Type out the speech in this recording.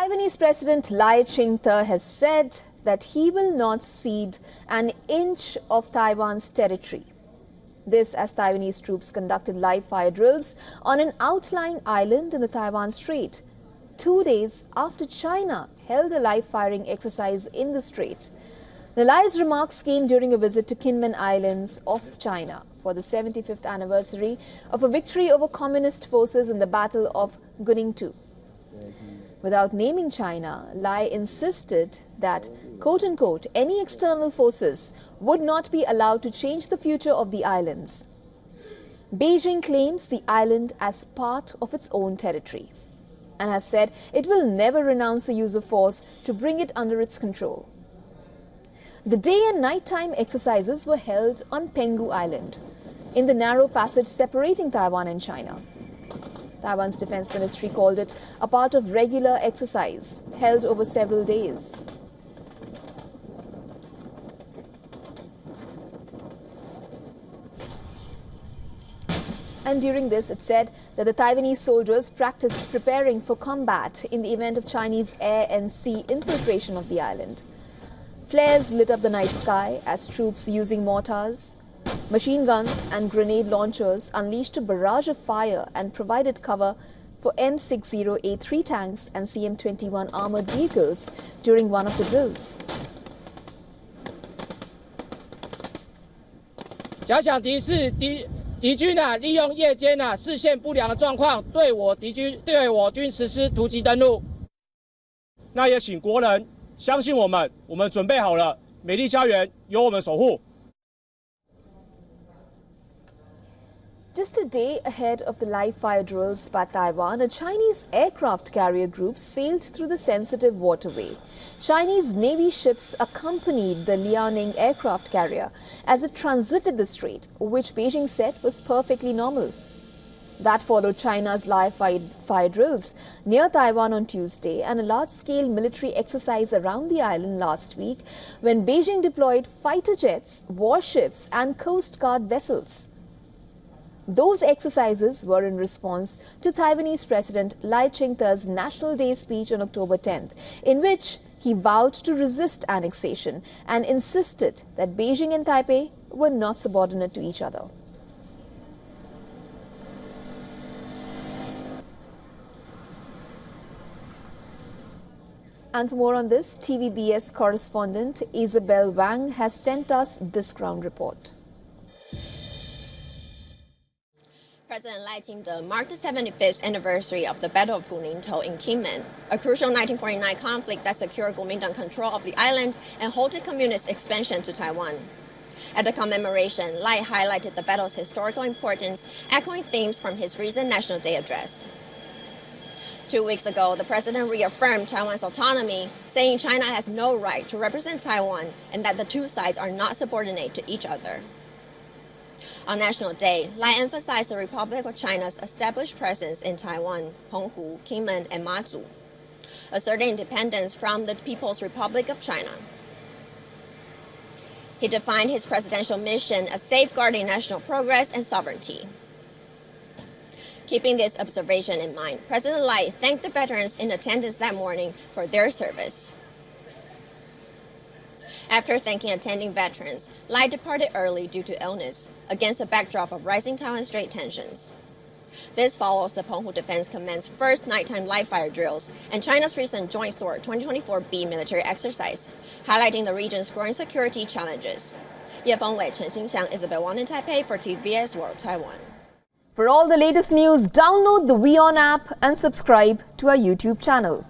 Taiwanese President Lai Ching-te has said that he will not cede an inch of Taiwan's territory. This as Taiwanese troops conducted live fire drills on an outlying island in the Taiwan Strait, 2 days after China held a live firing exercise in the strait. The Lai's remarks came during a visit to Kinmen Islands off China for the 75th anniversary of a victory over communist forces in the Battle of Guningtou. Without naming China, Lai insisted that, quote-unquote, any external forces would not be allowed to change the future of the islands. Beijing claims the island as part of its own territory and has said it will never renounce the use of force to bring it under its control. The day and nighttime exercises were held on Phengu Island, in the narrow passage separating Taiwan and China. Taiwan's Defense Ministry called it a part of regular exercise held over several days. And during this, it said that the Taiwanese soldiers practiced preparing for combat in the event of Chinese air and sea infiltration of the island. Flares lit up the night sky as troops using mortars, machine guns and grenade launchers unleashed a barrage of fire and provided cover for M60A3 tanks and CM21 armored vehicles during one of the drills. 假想敌是敌军利用夜间视线不良的状况，对我军实施突击登陆。那也请国人相信我们准备好了，美丽家园由我们守护。 Just a day ahead of the live fire drills by Taiwan, a Chinese aircraft carrier group sailed through the sensitive waterway. Chinese Navy ships accompanied the Liaoning aircraft carrier as it transited the strait, which Beijing said was perfectly normal. That followed China's live fire drills near Taiwan on Tuesday and a large-scale military exercise around the island last week when Beijing deployed fighter jets, warships and Coast Guard vessels. Those exercises were in response to Taiwanese President Lai Ching-te's National Day speech on October 10th, in which he vowed to resist annexation and insisted that Beijing and Taipei were not subordinate to each other. And for more on this, TVBS correspondent Isabel Wang has sent us this ground report. President Lai Ching-te marked the 75th anniversary of the Battle of Guningtou in Kinmen, a crucial 1949 conflict that secured Kuomintang control of the island and halted communist expansion to Taiwan. At the commemoration, Lai highlighted the battle's historical importance, echoing themes from his recent National Day address. 2 weeks ago, the president reaffirmed Taiwan's autonomy, saying China has no right to represent Taiwan and that the two sides are not subordinate to each other. On National Day, Lai emphasized the Republic of China's established presence in Taiwan, Phengu, Kinmen, and Matsu, asserting independence from the People's Republic of China. He defined his presidential mission as safeguarding national progress and sovereignty. Keeping this observation in mind, President Lai thanked the veterans in attendance that morning for their service. After thanking attending veterans, Lai departed early due to illness, against a backdrop of rising Taiwan Strait tensions. This follows the Penghu Defense Command's first nighttime live fire drills and China's recent Joint Sword 2024B military exercise, highlighting the region's growing security challenges. Ye Fengwei, Chen Xingxiang, Isabel Wang in Taipei for TVBS World Taiwan. For all the latest news, download the WION app and subscribe to our YouTube channel.